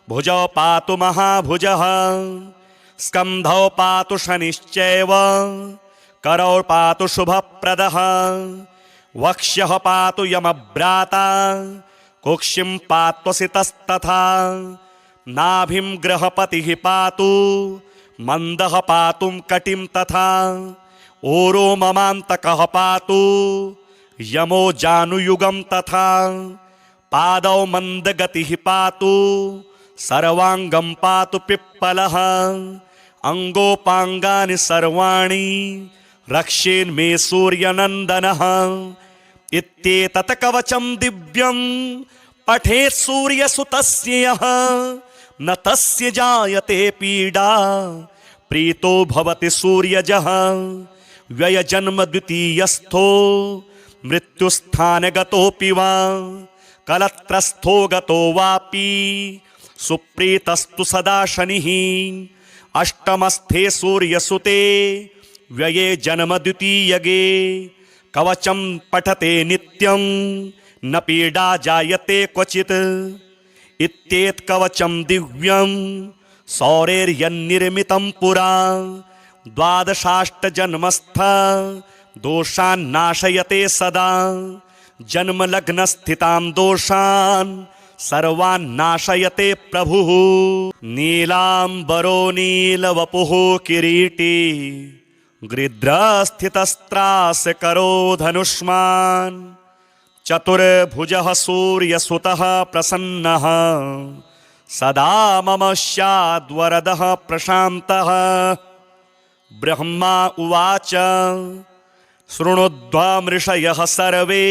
भुजौ पातु महाभुजः स्कन्धौ पातु शनिश्चैव करौ पातु शुभप्रदः वक्ष्यः पातु यमभ्राता कुक्षिं पात्वसितस्तथा नाभिं गृहपतिः पातु मन्दः पातुं कटिं तथा ऊरो ममान्तकः पातु यमो जानुयुगं तथा पादौ मन्दगतिः पातु सर्वाङ्गं पातु पिप्पलः अङ्गोपाङ्गानि सर्वाणि रक्षेन्मे सूर्यनन्दनः इत्येतत् कवचं दिव्यं पठेत् सूर्यसुतस्य यः न तस्य जायते पीडा प्रीतो भवति सूर्यजः व्ययजन्म द्वितीयस्थो मृत्युस्थानगतोऽपि वा कलत्रस्थो गतो वापि सुप्रीतस्तु सदा शनिः अष्टमस्थे सूर्यसुते व्यये जन्म द्वितीयगे कवचं पठते नित्यं न पीडा जायते क्वचित् इत्येतत् कवचं दिव्यं सौरेर्यन्निर्मितं पुरा द्वादशाष्टजन्मस्थ दोषान्नाशयते सदा जन्मलग्नस्थितां दोषान् सर्वान्नाशयते प्रभुः नीलाम्बरो नीलवपुः किरीटी गृध्रस्थितस्त्रास्य करो धनुष्मान् चतुर्भुजः सूर्यसुतः प्रसन्नः सदा मम स्याद्वरदः प्रशान्तः। ब्रह्मा उवाच शृणुध्वमृषयः सर्वे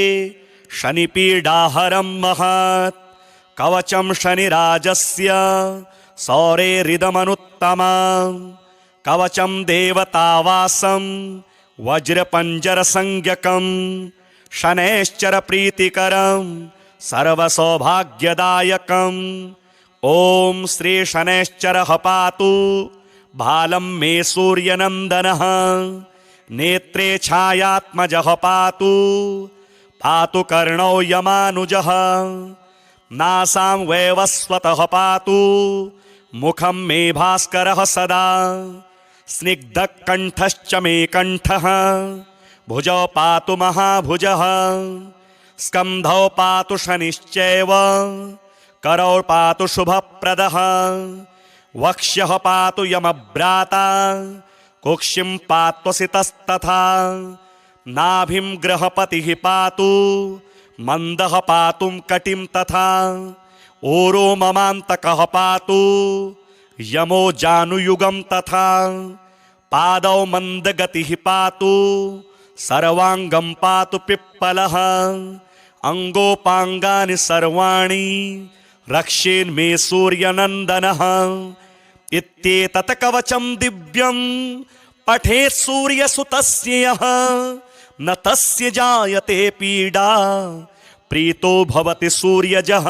शनिपीडाहरं महत् कवचं शनिराजस्य सौरेरिदमनुत्तमं कवचं देवतावासं वज्रपञ्जरसंज्ञकं शनैश्चरप्रीतिकरं सर्वसौभाग्यदायकम्। ॐ श्री शनैश्चरः पातु भालं मे सूर्यनन्दनः नेत्रे छायात्मजः पातु पातु कर्णौ यमानुजः नासां वैवस्वतः पातु मुखं मे भास्करः सदा स्निग्धकण्ठश्च मे कण्ठः भुजौ पातु महाभुजः स्कन्धौ पातु शनिश्चैव करौ पातु शुभप्रदः वक्ष्यः पातु यमभ्राता कुक्षिं पात्वसितस्तथा नाभिं गृहपतिः पातु मन्दः पातुं कटिं तथा ऊरो ममान्तकः पातु यमो जानुयुगं तथा पादौ मन्दगतिः पातु सर्वाङ्गं पातु पिप्पलः अङ्गोपाङ्गानि सर्वाणि रक्षेन्मे सूर्यनन्दनः। इत्येतत् कवचं दिव्यं पठेत् सूर्यसुतस्य यः न तस्य जायते पीडा प्रीतो भवति सूर्यजः।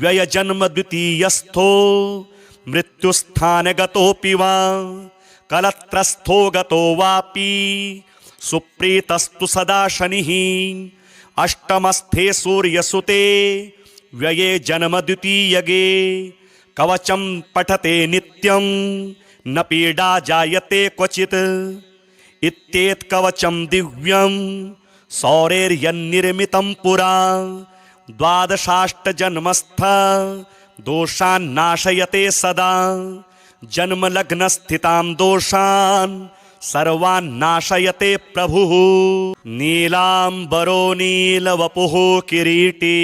व्ययजन्म द्वितीयस्थो मृत्युस्थानगतोऽपि वा कलत्रस्थो गतो वापि सुप्रीतस्तु सदा शनिः। अष्टमस्थे सूर्यसुते व्यये जन्म द्वितीयगे कवचं पठते नित्यं न पीडा जायते क्वचित्। इत्येतत् कवचं दिव्यं सौरेर्यन्निर्मितं पुरा द्वादशाष्टजन्मस्थ दोषान् नाशयते सदा जन्मलग्नस्थितां दोषान् सर्वान् नाशयते प्रभुः। नीलाम्बरो नीलवपुः किरीटी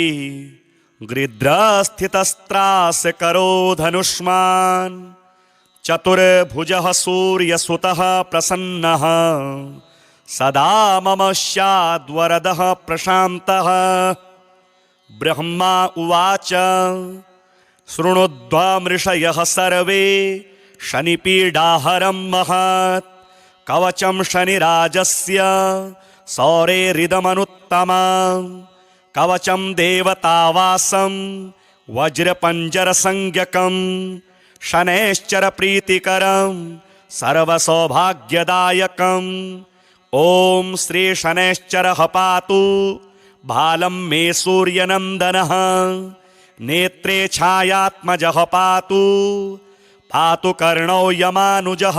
गृध्रस्थितस्त्रास्य करो धनुष्मान् चतुर्भुजः सूर्यसुतः प्रसन्नः सदा मम स्याद्वरदः प्रशान्तः। ब्रह्मा उवाच शृणुध्वमृषयः सर्वे शनिपीडाहरं महत् कवचं शनिराजस्य सौरेरिदमनुत्तमं कवचं देवतावासं वज्रपञ्जरसंज्ञकं शनैश्चरप्रीतिकरं सर्वसौभाग्यदायकम्। ॐ श्री शनैश्चरः पातु भालं मे सूर्यनन्दनः नेत्रे छायात्मजः पातु पातु कर्णौ यमानुजः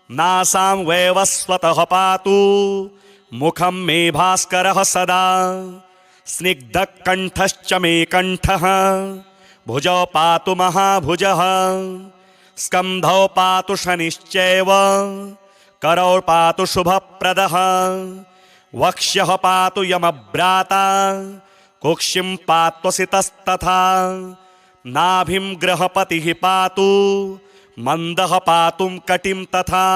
नासां वैवस्वतः पातु मुखं मे भास्करः सदा स्निग्धकण्ठश्च मे कण्ठः भुजौ पातु महाभुजः स्कन्धौ पातु शनिश्चैव करौ पातु शुभप्रदः वक्ष्यः पातु यमभ्राता कुक्षिं पात्वसितस्तथा नाभिं गृहपतिः पातु मन्दः पातुं कटिं तथा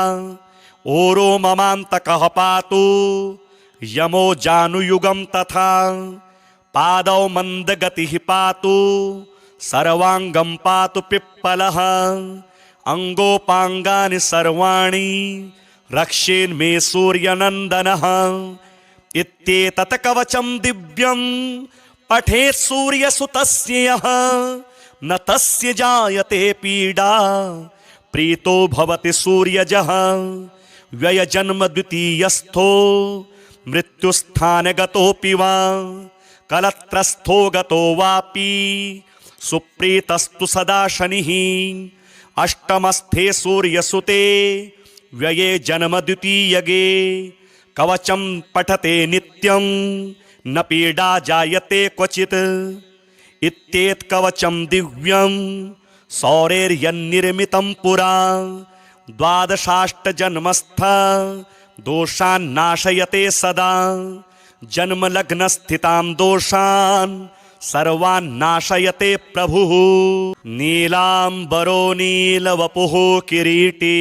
ऊरो ममान्तकः पातु यमो जानुयुगं तथा पादौ मन्दगतिः पातु सर्वाङ्गं पातु पिप्पलः अङ्गोपाङ्गानि सर्वाणि रक्षेन्मे सूर्यनन्दनः। इत्येतत् कवचं दिव्यं पठेत् सूर्यसुतस्य यः न तस्य जायते पीडा प्रीतो भवति सूर्यजः। व्ययजन्म द्वितीयस्थो मृत्युस्थानगतोऽपि वा कलत्रस्थो गतो वापि सुप्रीतस्तु सदा शनिः। अष्टमस्थे सूर्यसुते व्यये जन्म द्वितीयगे कवचं पठते नित्यं न पीडा जायते क्वचित्। इत्येतत् कवचं दिव्यं सौरेर्यन्निर्मितं पुरा द्वादशाष्टजन्मस्थ दोषान्नाशयते सदा जन्मलग्नस्थितां दोषान् सर्वान्नाशयते प्रभुः नीलाम्बरो नीलवपुः किरीटी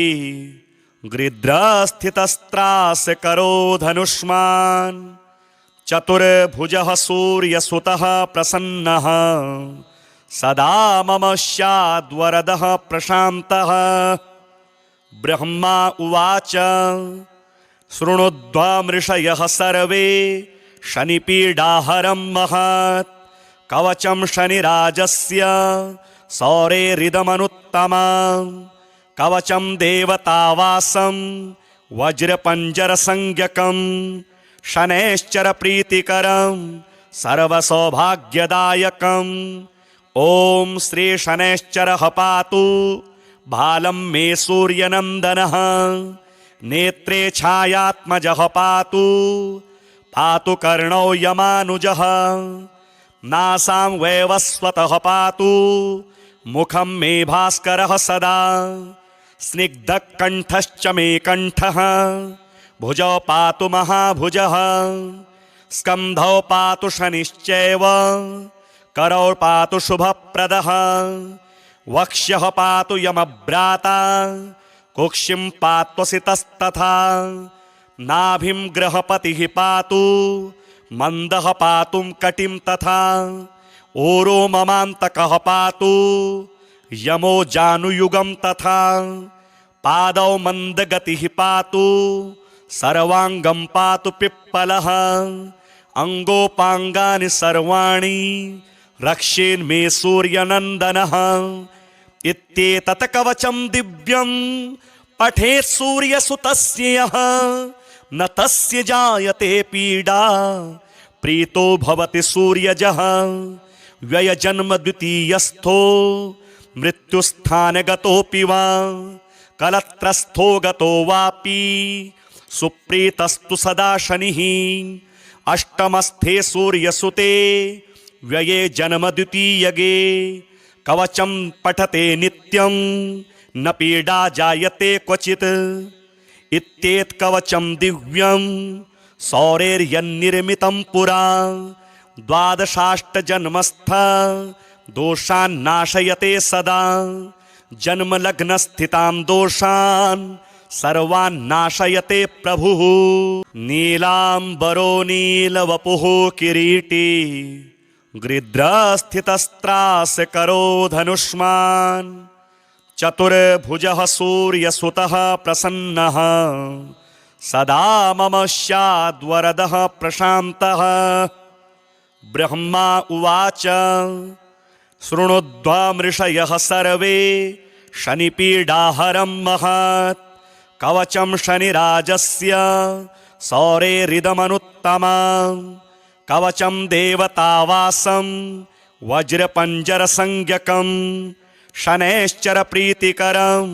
गृध्रस्थितस्त्रासकरो धनुष्मान् चतुर्भुजः सूर्यसुतः प्रसन्नः सदा मम स्याद्वरदः प्रशान्तः ब्रह्मा उवाच शृणुध्वमृषयः सर्वे शनिपीडाहरं महत् कवचं शनिराजस्य सौरेरिदमनुत्तमं कवचं देवतावासं वज्रपञ्जरसंज्ञकं शनैश्चरप्रीतिकरं सर्वसौभाग्यदायकम् ॐ श्री शनैश्चरः पातु भालं मे सूर्यनन्दनः नेत्रे छायात्मजः पातु पातु कर्णौ यमानुजः नासां वैवस्वतः पातु मुखं मे भास्करः सदा स्निग्धकण्ठश्च मे कण्ठः भुजौ पातु महाभुजः स्कन्धौ पातु शनिश्चैव करौ पातु शुभप्रदः वक्ष्यः पातु यमभ्राता कुक्षिं पात्वसितस्तथा नाभिं गृहपतिः पातु मन्दः पातुं कटिं तथा ओरो ममान्तकः पातु यमो जानुयुगं तथा पादौ मन्दगतिः पातु सर्वाङ्गं पातु पिप्पलः अङ्गोपाङ्गानि सर्वाणि रक्षेन्मे सूर्यनन्दनः इत्येतत् कवचं दिव्यं पठेत् सूर्यसुतस्य यः न तस्य जायते पीडा प्रीतो भवति सूर्यजः व्ययजन्म द्वितीयस्थो मृत्युस्थानगतोऽपि वा कलत्रस्थो गतो वापि सुप्रीतस्तु सदा शनिः अष्टमस्थे सूर्यसुते व्यये जन्म द्वितीयगे कवचं पठते नित्यं न पीडा जायते क्वचित् इत्येतत् कवचं दिव्यं सौरेर्यन्निर्मितं पुरा द्वादशाष्टजन्मस्थ दोषान्नाशयते सदा जन्मलग्नस्थितां दोषान् सर्वान्नाशयते प्रभुः नीलाम्बरो नीलवपुः किरीटी गृध्रस्थितस्त्रासकरो धनुष्मान् चतुर्भुजः सूर्यसुतः प्रसन्नः सदा मम स्याद्वरदः प्रशान्तः ब्रह्मा उवाच शृणुध्वमृषयः सर्वे शनिपीडाहरं महत् कवचं शनिराजस्य सौरेरिदमनुत्तमं कवचं देवतावासं वज्रपञ्जरसंज्ञकं शनैश्चरप्रीतिकरं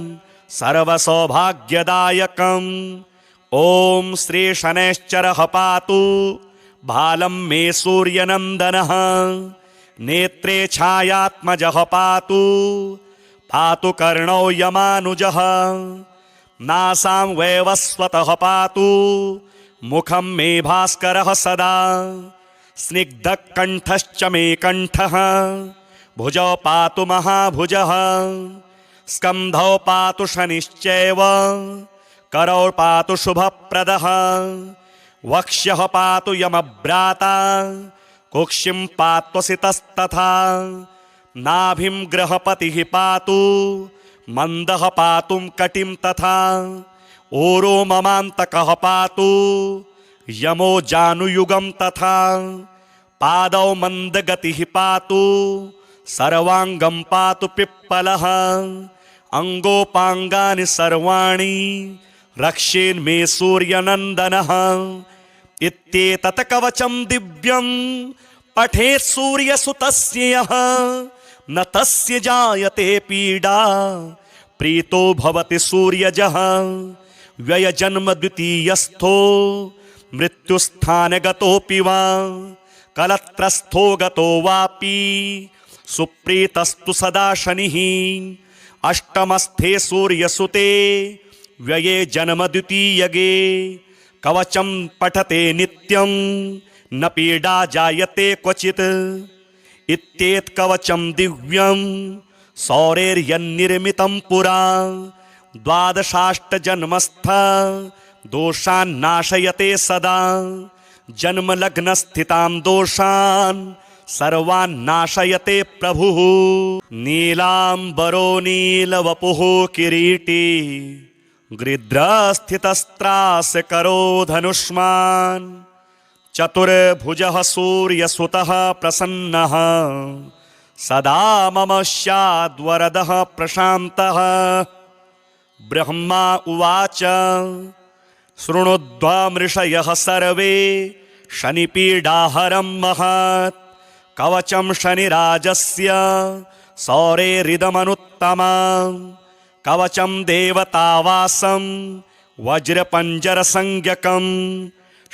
सर्वसौभाग्यदायकम् ॐ श्री शनैश्चरः पातु भालं मे सूर्यनन्दनः नेत्रे छायात्मजः पातु पातु कर्णौ यमानुजः नासां वैवस्वतः पातु मुखं मे भास्करः सदा स्निग्धकण्ठश्च मे कण्ठः भुजौ पातु महाभुजः स्कन्धौ पातु शनिश्चैव करौ पातु शुभप्रदः वक्ष्यः पातु यमभ्राता कुक्षिं पात्वसितस्तथा नाभिं गृहपतिः पातु मन्दः पातुं कटिं तथा ओरो ममान्तकः पातु यमो जानुयुगं तथा पादौ मन्दगतिः पातु सर्वाङ्गं पातु पिप्पलः अङ्गोपाङ्गानि सर्वाणि रक्षेन्मे सूर्यनन्दनः इत्येतत् कवचं दिव्यं पठेत् सूर्यसुतस्य यः न तस्य जायते पीडा प्रीतो भवति सूर्यजः व्ययजन्म द्वितीयस्थो मृत्युस्थानगतोऽपि वा कलत्रस्थो गतो वापि सुप्रीतस्तु सदा शनिः अष्टमस्थे सूर्यसुते व्यये जन्म द्वितीयगे कवचं पठते नित्यं न पीडा जायते क्वचित् इत्येत कवचं दिव्यं सौरेर्यन्निर्मितं पुरा द्वादशाष्टजन्मस्थ दोषान् नाशयते सदा जन्मलग्नस्थितां दोषान् सर्वान् नाशयते प्रभुः नीलाम्बरो नीलवपुः किरीटी गृध्रस्थितस्त्रासकरो धनुष्मान् चतुर्भुजः सूर्यसुतः प्रसन्नः सदा मम स्याद्वरदः प्रशान्तः ब्रह्मा उवाच शृणुध्वमृषयः सर्वे शनिपीडाहरं महत् कवचं शनिराजस्य सौरेरिदमनुत्तमं कवचं देवतावासं वज्रपञ्जरसंज्ञकं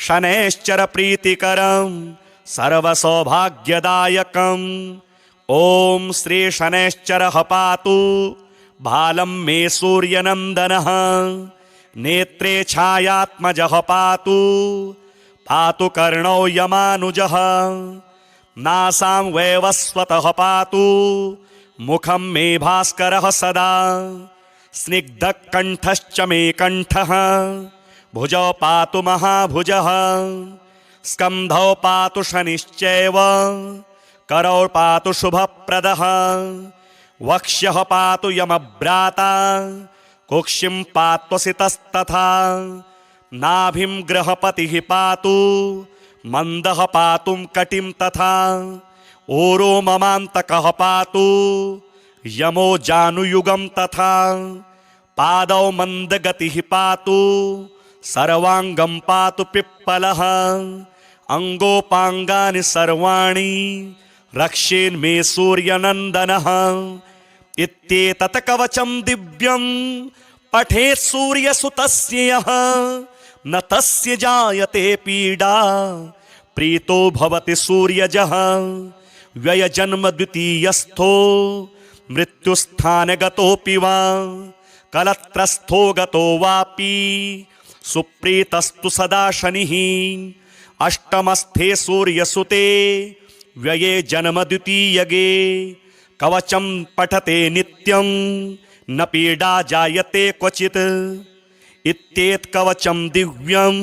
शनैश्चरप्रीतिकरं सर्वसौभाग्यदायकम् ॐ श्री शनैश्चरः पातु भालं मे सूर्यनन्दनः नेत्रे छायात्मजः पातु पातु कर्णौ यमानुजः नासां वैवस्वतः पातु मुखं मे भास्करः सदा स्निग्धकण्ठश्च मे कण्ठः भुजौ पातु महाभुजः स्कन्धौ पातु शनिश्चैव करौ पातु शुभप्रदः वक्ष्यः पातु यमभ्राता कुक्षिं पात्वसितस्तथा नाभिं गृहपतिः पातु मन्दः पातुं कटिं तथा ओरो ममान्तकः पातु यमो जानुयुगं तथा पादौ मन्दगतिः पातु सर्वाङ्गं पातु पिप्पलः अङ्गोपाङ्गानि सर्वाणि रक्षेन्मे सूर्यनन्दनः इत्येतत् कवचं दिव्यं पठेत् सूर्यसुतस्य यः न तस्य जायते पीडा प्रीतो भवति सूर्यजः व्ययजन्म द्वितीयस्थो मृत्युस्थानगतोऽपि वा कलत्रस्थो गतो वापि सुप्रीतस्तु सदा शनिः अष्टमस्थे सूर्यसुते व्यये जन्म द्वितीयगे कवचं पठते नित्यं न पीडा जायते क्वचित् इत्येत कवचं दिव्यं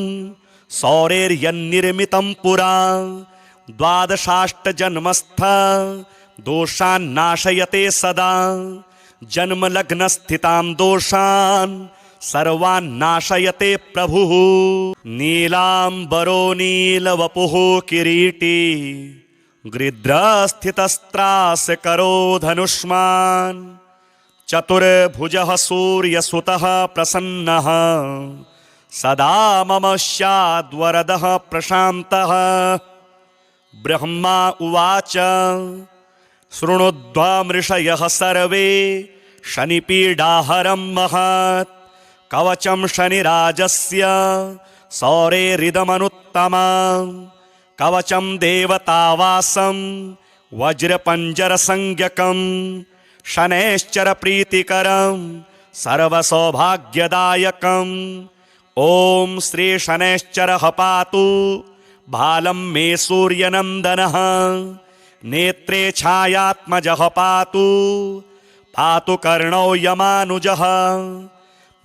सौरेर्यन्निर्मितं पुरा द्वादशाष्टजन्मस्थ दोषान् नाशयते सदा जन्मलग्नस्थितां दोषान् सर्वान् नाशयते प्रभुः नीलाम्बरो नीलवपुः किरीटी गृध्रस्थितस्त्रासकरो धनुष्मान् चतुर्भुजः सूर्यसुतः प्रसन्नः सदा मम स्याद्वरदः प्रशान्तः ब्रह्मा उवाच शृणुध्वमृषयः सर्वे शनिपीडाहरं महत् कवचं शनिराजस्य सौरेरिदमनुत्तमं कवचं देवतावासं वज्रपञ्जरसंज्ञकं शनैश्चरप्रीतिकरं सर्वसौभाग्यदायकम् ॐ श्री शनैश्चरः पातु भालं मे सूर्यनन्दनः नेत्रे छायात्मजः पातु पातु कर्णौ यमानुजः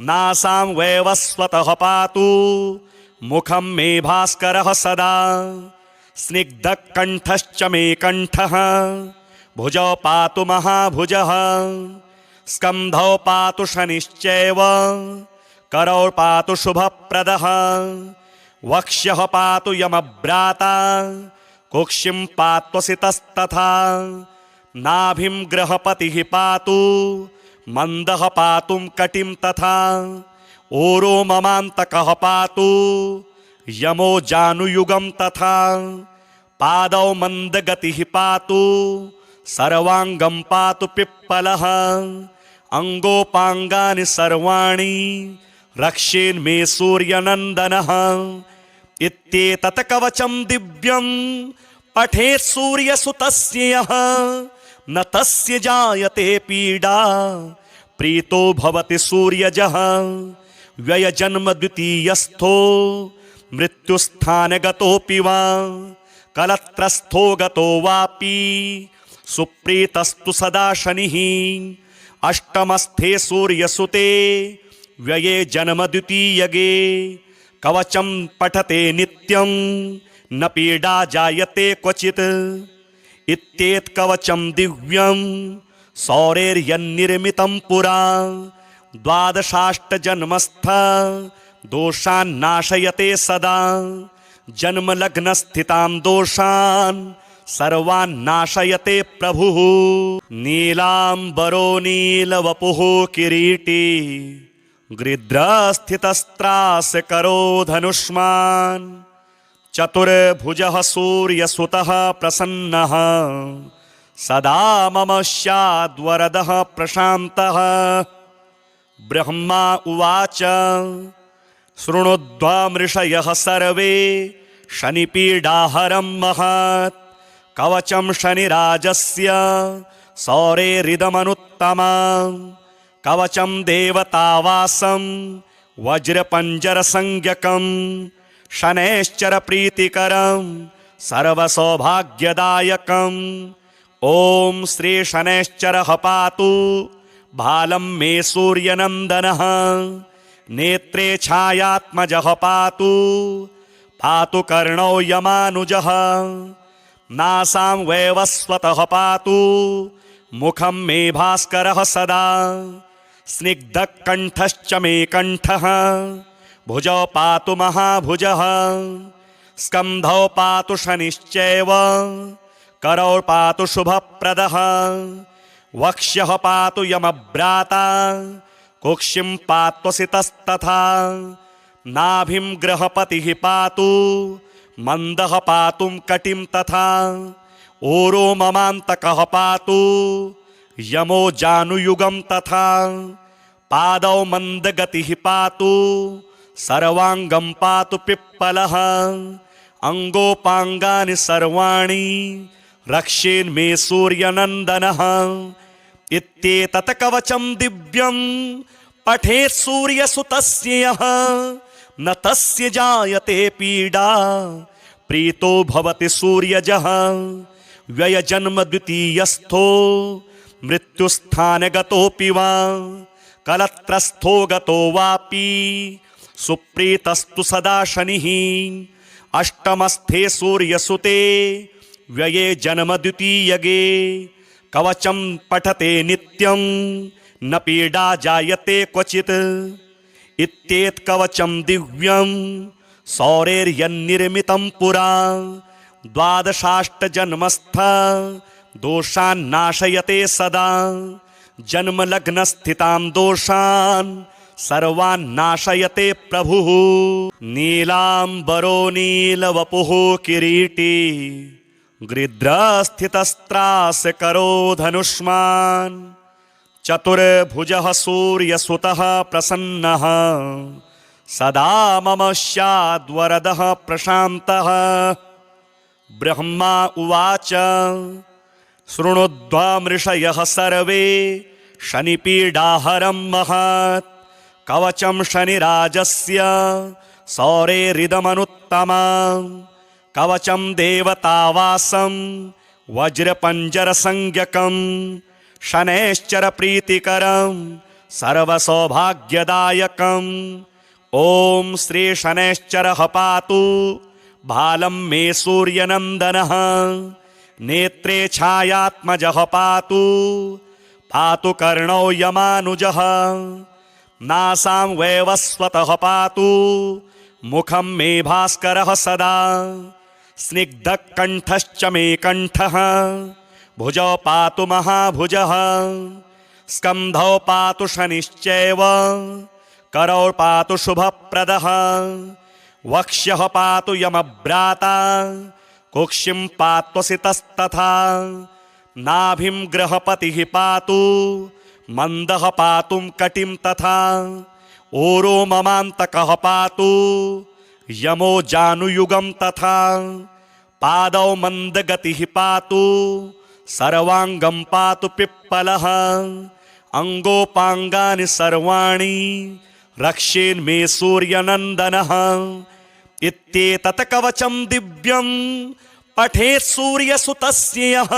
नासां वैवस्वतः पातु मुखं मे भास्करः सदा स्निग्धकण्ठश्च मे कण्ठः भुजौ पातु महाभुजः स्कन्धौ पातु शनिश्चैव करौ पातु शुभप्रदः वक्ष्यः पातु यमभ्राता कुक्षिं पात्वसितस्तथा नाभिं गृहपतिः पातु मन्दः पातुं कटिं तथा ओरो ममान्तकः पातु यमो जानुयुगं तथा पादौ मन्दगतिः पातु सर्वाङ्गं पातु पिप्पलः अङ्गोपाङ्गानि सर्वाणि रक्षेन्मे सूर्यनन्दनः इत्येतत् कवचं दिव्यं पठेत् सूर्यसुतस्य यः न तस्य जायते पीडा प्रीतो भवति सूर्यजः व्ययजन्म द्वितीयस्थो मृत्युस्थानगतोऽपि वा कलत्रस्थो गतो वापि सुप्रीतस्तु सदा शनिः अष्टमस्थे सूर्यसुते व्यये जन्म द्वितीयगे कवचं पठते नित्यं न पीडा जायते क्वचित् इत्येतत् कवचं दिव्यं सौरेर्यन्निर्मितं पुरा द्वादशाष्टजन्मस्थ दोषान् नाशयते सदा जन्मलग्नस्थितां दोषान् सर्वान् नाशयते प्रभुः नीलाम्बरो नीलवपुः किरीटी गृध्रस्थितस्त्रासकरो धनुष्मान् चतुर्भुजः सूर्यसुतः प्रसन्नः सदा मम स्याद्वरदः प्रशान्तः ब्रह्मा उवाच शृणुध्वमृषयः सर्वे शनिपीडाहरं महत् कवचं शनिराजस्य सौरेरिदमनुत्तमम् कवचं देवतावासं वज्रपञ्जरसंज्ञकं शनैश्चरप्रीतिकरं सर्वसौभाग्यदायकम् ॐ श्री शनैश्चरः पातु भालं मे सूर्यनन्दनः नेत्रे छायात्मजः पातु पातु कर्णौ यमानुजः नासां वैवस्वतः पातु मुखं मे भास्करः सदा स्निग्धकण्ठश्च मे कण्ठः भुजौ पातु महाभुजः स्कन्धौ पातु शनिश्चैव करौ पातु शुभप्रदः वक्ष्यः पातु यमभ्राता कुक्षिं पात्वसितस्तथा नाभिं गृहपतिः पातु मन्दः पातुं कटिं तथा ओरो ममान्तकः पातु यमो जानुयुगं तथा पादौ मन्दगतिः पातु सर्वाङ्गं पातु पिप्पलः अङ्गोपाङ्गानि सर्वाणि रक्षेन्मे सूर्यनन्दनः इत्येतत् कवचं दिव्यं पठेत् सूर्यसुतस्य यः न तस्य जायते पीडा प्रीतो भवति सूर्यजः व्ययजन्म द्वितीयस्थो मृत्युस्थानगतोऽपि वा कलत्रस्थो गतो वापि सुप्रीतस्तु सदा शनिः अष्टमस्थे सूर्यसुते व्यये जन्म द्वितीयगे कवचं पठते नित्यं न पीडा जायते क्वचित् इत्येतत् कवचं दिव्यं सौरेर्यन्निर्मितं पुरा द्वादशाष्टजन्मस्थ दोषान् नाशयते सदा जन्मलग्नस्थितां दोषान् सर्वान् नाशयते प्रभुः नीलाम्बरो नीलवपुः किरीटी गृध्रस्थितस्त्रासकरो धनुष्मान् चतुर्भुजः सूर्यसुतः प्रसन्नः सदा मम स्याद्वरदः प्रशान्तः ब्रह्मा उवाच शृणुध्वमृषयः सर्वे शनिपीडाहरं महत् कवचं शनिराजस्य सौरेरिदमनुत्तमम् कवचं देवतावासं वज्रपञ्जरसंज्ञकं शनैश्चरप्रीतिकरं सर्वसौभाग्यदायकम् ॐ श्री शनैश्चरः पातु भालं मे सूर्यनन्दनः नेत्रे छायात्मजः पातु पातु कर्णौ यमानुजः नासां वैवस्वतः पातु मुखं मे भास्करः सदा स्निग्धकण्ठश्च मे कण्ठः भुजौ पातु महाभुजः स्कन्धौ पातु शनिश्चैव करौ पातु शुभप्रदः वक्ष्यः पातु यमभ्राता कुक्षिं पात्वसितस्तथा नाभिं गृहपतिः पातु मन्दः पातुं कटिं तथा ओरो ममान्तकः पातु यमो जानुयुगं तथा पादौ मन्दगतिः पातु सर्वाङ्गं पातु पिप्पलः अङ्गोपाङ्गानि सर्वाणि रक्षेन्मे सूर्यनन्दनः इत्येतत् कवचं दिव्यं पठेत् सूर्यसुतस्य यः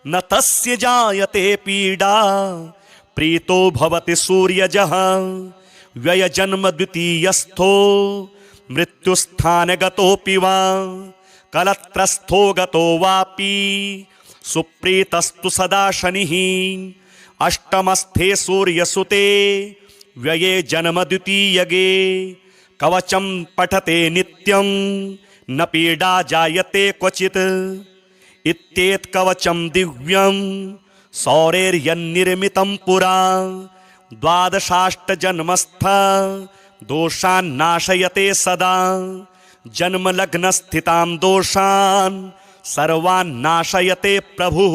न तस्य जायते पीडा प्रीतो भवति सूर्यजः व्ययजन्म द्वितीयस्थो मृत्युस्थानगतोऽपि वा कलत्रस्थो गतो वापि सुप्रीतस्तु सदा शनिः अष्टमस्थे सूर्यसुते व्यये जन्म द्वितीयगे कवचं पठते नित्यं न पीडा जायते क्वचित् इत्येतत् कवचं दिव्यं सौरेर्यन्निर्मितं पुरा द्वादशाष्टजन्मस्थ दोषान् नाशयते सदा जन्मलग्नस्थितां दोषान् सर्वान् नाशयते प्रभुः।